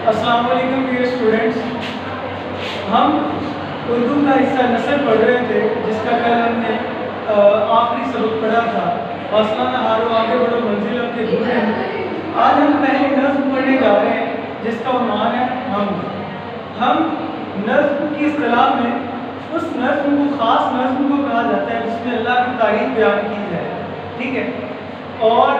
السلام علیکم dear students. ہم اردو کا حصہ نثر پڑھ رہے تھے جس کا کل ہم نے آخری سبق پڑھا تھا. حوصلہ نہ ہارو آگے بڑھو منزل اب کے دور ہیں. آج ہم پہلی نظم پڑھنے جا رہے ہیں جس کا عنوان ہے ہم نظم کی اصطلاح میں اس نظم کو خاص نظم کو کہا جاتا ہے جس میں اللہ کی تعریف بیان کی جائے. ٹھیک ہے. اور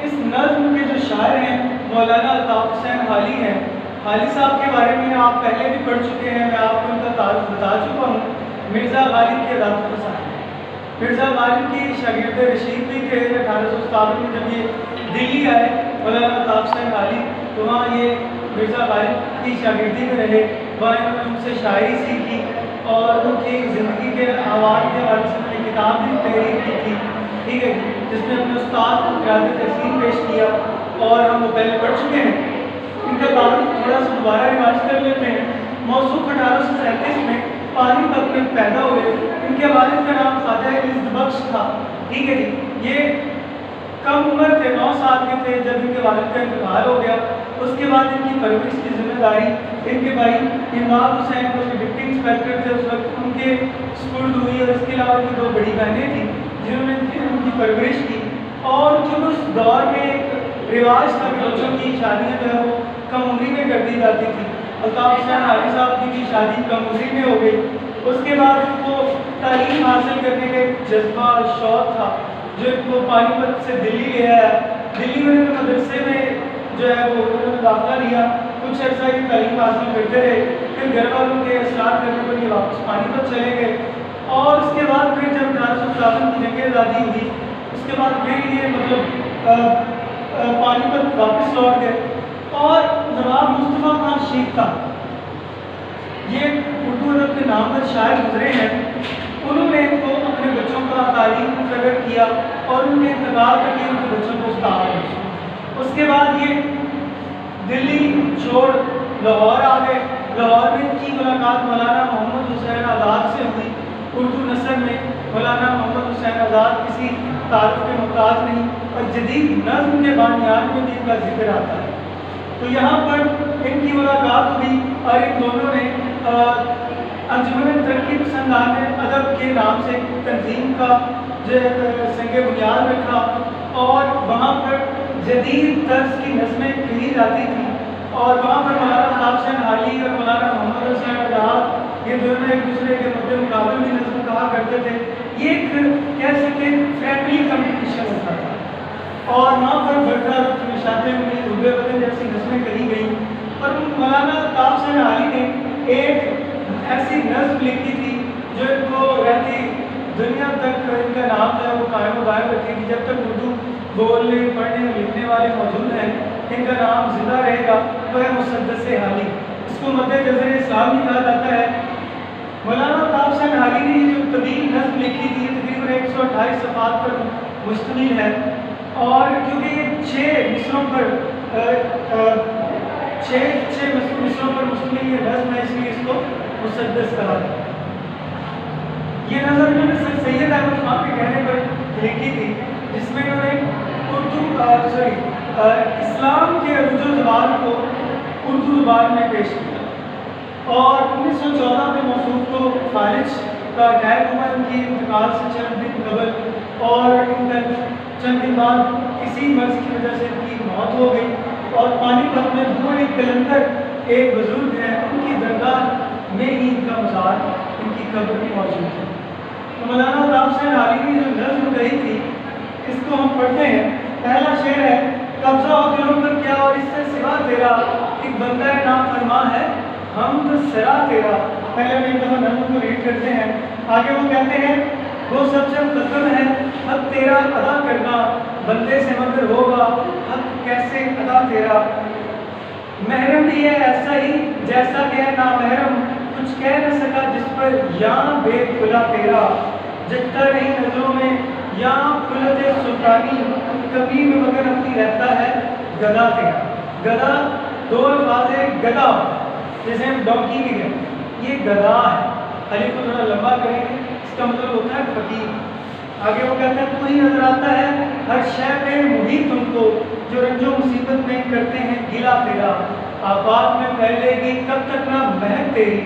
اس نظم کے جو شاعر ہیں مولانا الطاف حسین حالی ہیں. حالی صاحب کے بارے میں آپ پہلے بھی پڑھ چکے ہیں, میں آپ کو ان کا تعارف بتا چکا ہوں. مرزا غالب کے عدالت پسند ہیں. مرزا غالب کی شاگرد رشید بھی تھے. 1857 میں جب یہ دلی آئے مولانا الطاف حسین حالی تو وہاں یہ مرزا غالب کی شاگردی میں رہے. وہاں انہوں نے ان سے شاعری سیکھی اور ان کی زندگی کے احوال کے حوالے سے انہوں نے کتاب بھی تحریر کی تھی. ٹھیک ہے, جس میں اپنے استاد کو خراج تحسین پیش کیا اور ہم وہ پہلے پڑھ چکے ہیں. ان کا تعارف تھوڑا سا دوبارہ رواج کر لیتے ہیں. موصوف 1837 میں پانی پت میں پیدا ہوئے. ان کے والد کا نام خواجہ عزت بخش تھا. ٹھیک ہے جی. یہ کم عمر تھے, 9 سال کے تھے جب ان کے والد کا انتقال ہو گیا. اس کے بعد ان کی پرورش کی ذمہ داری ان کے بھائی امداد حسین جو ڈپٹی انسپیکٹر تھے اس وقت ان کے سپرد ہوئی. اور اس کے علاوہ ان کی 2 بڑی بہنیں تھیں جنہوں نے ان کی پرورش کی. اور جو اس دور میں ایک رواج تھا کہ بچوں کی شادیاں جو ہے وہ کم عمری میں کر دی جاتی تھی. الطاف حسین حالی صاحب کی بھی شادی کم عمری میں ہو گئی. اس کے بعد ان کو تعلیم حاصل کرنے کا ایک جذبہ اور شوق تھا جو ان کو پانی پت سے دلی لے آیا. دلی میں انہوں نے مدرسے میں جو ہے وہ انہوں نے داخلہ لیا. کچھ عرصہ کی تعلیم حاصل کرتے رہے. پھر گھر والوں کے اصرار کرنے پر یہ واپس پانی پت چلے گئے. اور اس کے بعد پھر جب 1857 کی جنگ آزادی ہوئی اس کے بعد پھر یہ مطلب پانی پت واپس لوٹ گئے. اور نواب مصطفیٰ خان شیخ تھا, یہ اردو ادب کے نامور شاعر گزرے ہیں. انہوں نے ان کو اپنے بچوں کا تعلیم مقرر کیا اور ان نے انتقال کر کے ان کے بچوں کو استاد بنایا. اس کے بعد یہ دلی چھوڑ لاہور آ گئے. لاہور میں ان کی ملاقات مولانا محمد حسین آزاد سے ہوئی. اردو نثر میں مولانا محمد حسین آزاد کسی تعارف کے محتاج نہیں اور جدید نظم کے بانیان میں بھی ان کا ذکر آتا ہے. تو یہاں پر ان کی ملاقات ہوئی اور ان دونوں نے انجمن ترقی پسندانہ ادب کے نام سے تنظیم کا جو سنگ بنیاد رکھا اور وہاں پر جدید طرز کی نظمیں کہی جاتی تھیں. اور وہاں پر مولانا الطاف حسین حالی اور مولانا محمد حسین آزاد یہ دونوں ایک دوسرے کے مد مقابل بھی نظم کہا کرتے تھے. یہ ایک کہہ سکتے ہیں فرینڈلی کمپٹیشن ہوتا تھا اور وہاں پر برکھا رخ نشاطیں ہوئی, روبے وطن جیسی نظمیں کہی گئیں. اور مولانا الطاف حسین حالی نے ایک ایسی نظم لکھی تھی جو ان کو رہتی دنیا تک ان کا نام جو ہے وہ قائم و دائم رکھے گی. جب تک اردو بولنے پڑھنے لکھنے والے موجود ہیں ان کا نام زندہ رہے گا. وہ ہے مسدس حالی. اس کو مد نظر اسلام بھی کہا جاتا ہے. مولانا الطاف حسین حالی نے یہ جو طویل نظم لکھی تھی یہ تقریباً 128 صفحات پر مشتمل ہے. اور کیونکہ یہ 6 مصروں پر مشتمل یہ نظم ہے اس لیے اس کو مسدس کہا جاتا ہے. یہ نظم انہوں نے سر سید احمد خان کے کہنے پر لکھی تھی جس میں انہوں نے اسلام کے عروج و زوال کو اردو زبان میں پیش کیا. اور 1914 میں موصوف کو فالج کا اٹیک ہوا ان کی انتقال سے چند دن قبل. اور ان کا چند دن بعد کسی مرض کی وجہ سے ان کی موت ہو گئی. اور پانی پت میں بوڑھی کلندر ایک بزرگ ہیں ان کی درگاہ میں ہی ان کا مزار ان کی قبر بھی موجود ہے. تو مولانا الطاف حسین حالی نے جو نظم کہی تھی اس کو ہم پڑھتے ہیں. پہلا شعر ہے قبضہ ہو دلوں پر کیا اور اس سے سوا تیرا ایک بندہ نافرما ہے ہم تو سرا تیرا. پہلے میں ایک دفعہ نظم کو ریڈ کرتے ہیں. آگے وہ کہتے ہیں وہ سب سے مقدم ہے حق تیرا ادا کرنا بندے سے مگر ہوگا حق کیسے ادا تیرا. محرم بھی ہے ایسا ہی جیسا کہ ہے نامحرم کچھ کہہ نہ سکا جس پر یہاں بے کھلا تیرا. جگتا نہیں نظروں میں یہاں کھلت سلطانی کبھی میں مگر اپنی رہتا ہے گدا تیرا. گدا 2 الفاظ ہے. گدا جیسے ہم ڈونکی کے گئے یہ گدا ہے. علی کو تھوڑا لمبا کریں گے اس کا مطلب ہوتا ہے فقیر. آگے وہ کہتا ہے تو ہی نظر آتا ہے ہر شے پہ محیط تم کو، جو رنج و مصیبت میں کرتے ہیں گلا تیرا، آفات میں پھیلے گی کب تک نہ مہک تیری،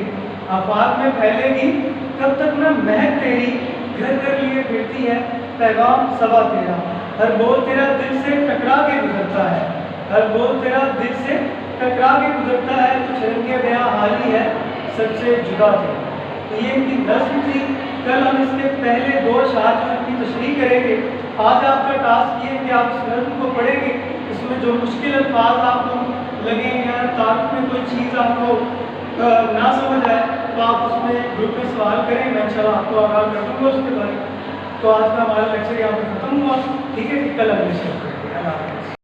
آفات میں پھیلے گی کب تک نہ مہک تیری، گھر گھر لیے پھرتی ہے پیغام صبا تیرا، ہر بول تیرا دل سے ٹکرا کے گزرتا ہے، ہر بول تیرا دل سے ٹکرا کے گزرتا ہے، کچھ رنگ بیاں حالی ہے سب سے جدا تیرا۔ تو یہ ان کی نظم تھی، کل ہم اس کے پہلے دو اشعار جو ان کی تشریح کریں گے۔ آج آپ کا ٹاسک یہ ہے کہ آپ اس نظم کو پڑھیں گے، اس میں جو مشکل الفاظ آپ کو لگیں یا تعارف میں کوئی چیز آپ کو نہ سمجھ آئے تو آپ اس میں گروپ میں سوال کریں، میں انشاءاللہ آپ کو آگاہ کر دوں گا اس کے بارے میں۔ تو آج کا ہمارا لیکچر یہاں پر ختم ہوا، ٹھیک ہے، کل اگلے شو کریں گے۔ اللہ حافظ۔